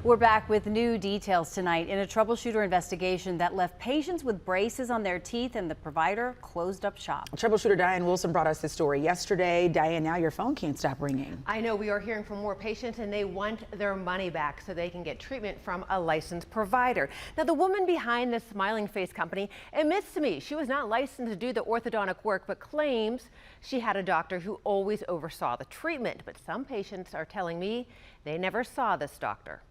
We're back with new details tonight in a troubleshooter investigation that left patients with braces on their teeth and the provider closed up shop. Troubleshooter Diane Wilson brought us this story yesterday. Diane, now your phone can't stop ringing. I know, we are hearing from more patients and they want their money back so they can get treatment from a licensed provider. Now, the woman behind this Smiling Face company admits to me she was not licensed to do the orthodontic work, but claims she had a doctor who always oversaw the treatment. But some patients are telling me they never saw this doctor.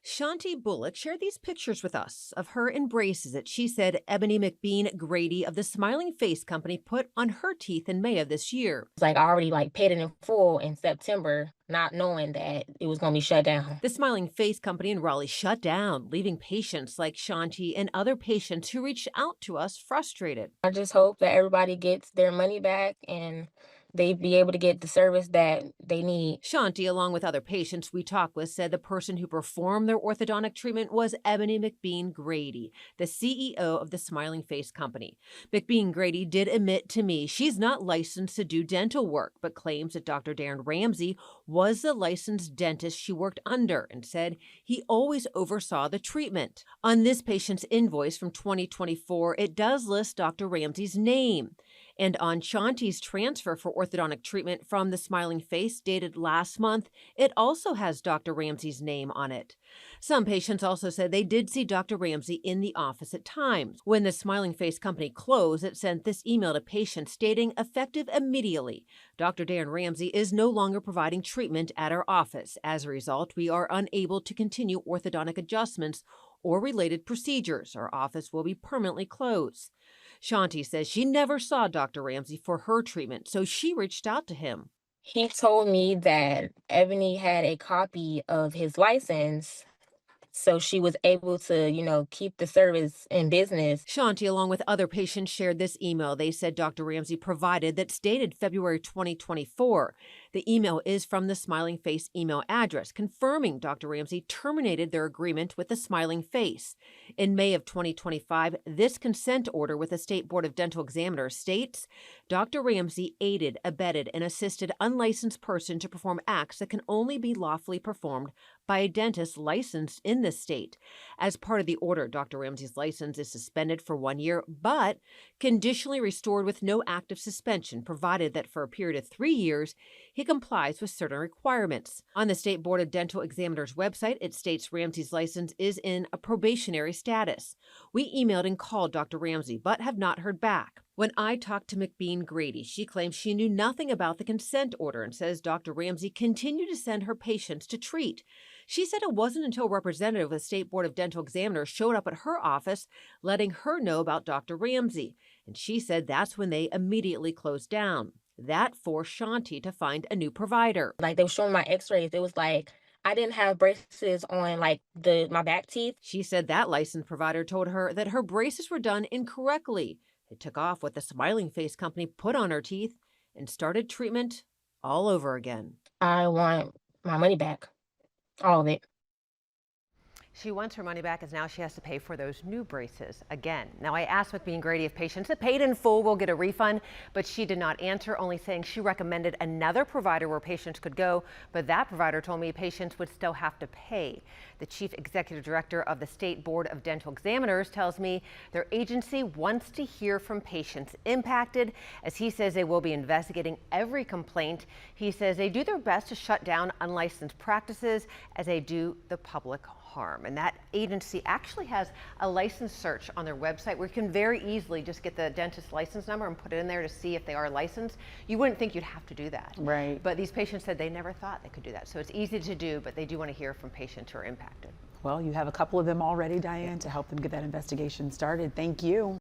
Shanti Bullock shared these pictures with us of her in braces that she said Ebony McBean Grady of the Smiling Face company put on her teeth in May of this year. It's like I already paid it in full in September, not knowing that it was going to be shut down. The Smiling Face company in Raleigh shut down, leaving patients like Shanti and other patients who reached out to us frustrated. I just hope that everybody gets their money back and they be able to get the service that they need. Shanti, along with other patients we talked with, said the person who performed their orthodontic treatment was Ebony McBean Grady, the CEO of the Smiling Face company. McBean Grady did admit to me she's not licensed to do dental work, but claims that Dr. Darren Ramsey was the licensed dentist she worked under and said he always oversaw the treatment. On this patient's invoice from 2024, it does list Dr. Ramsey's name. And on Shanti's transfer for orthodontic treatment from the Smiling Face dated last month, it also has Dr. Ramsey's name on it. Some patients also said they did see Dr. Ramsey in the office at times. When the Smiling Face company closed, it sent this email to patients stating, effective immediately, Dr. Darren Ramsey is no longer providing treatment at our office. As a result, we are unable to continue orthodontic adjustments or related procedures. Our office will be permanently closed. Shanti says she never saw Dr. Ramsey for her treatment, so she reached out to him. He told me that Ebony had a copy of his license, so she was able to, keep the service in business. Shanti, along with other patients, shared this email they said Dr. Ramsey provided that's dated February 2024. The email is from the Smiling Face email address, confirming Dr. Ramsey terminated their agreement with the Smiling Face. In May of 2025, this consent order with the State Board of Dental Examiners states, Dr. Ramsey aided, abetted, and assisted unlicensed person to perform acts that can only be lawfully performed by a dentist licensed in this state. As part of the order, Dr. Ramsey's license is suspended for 1 year, but conditionally restored with no active suspension, provided that for a period of 3 years, he complies with certain requirements. On the State Board of Dental Examiners website, it states Ramsey's license is in a probationary status. We emailed and called Dr. Ramsey, but have not heard back. When I talked to McBean Grady, she claims she knew nothing about the consent order and says Dr. Ramsey continued to send her patients to treat. She said it wasn't until a representative of the State Board of Dental Examiners showed up at her office letting her know about Dr. Ramsey. And she said that's when they immediately closed down. That forced Shanti to find a new provider. They were showing my x-rays. It was I didn't have braces on my back teeth. She said that licensed provider told her that her braces were done incorrectly. They took off what the Smiling Face company put on her teeth and started treatment all over again. I want my money back. All of it. She wants her money back as now she has to pay for those new braces again. Now, I asked McBean Grady if patients that paid in full will get a refund, but she did not answer, only saying she recommended another provider where patients could go, but that provider told me patients would still have to pay. The chief executive director of the State Board of Dental Examiners tells me their agency wants to hear from patients impacted, as he says they will be investigating every complaint. He says they do their best to shut down unlicensed practices as they do the public harm. And that agency actually has a license search on their website where you can very easily just get the dentist license number and put it in there to see if they are licensed. You wouldn't think you'd have to do that. Right. But these patients said they never thought they could do that. So it's easy to do, but they do want to hear from patients who are impacted. Well, you have a couple of them already, Diane, to help them get that investigation started. Thank you.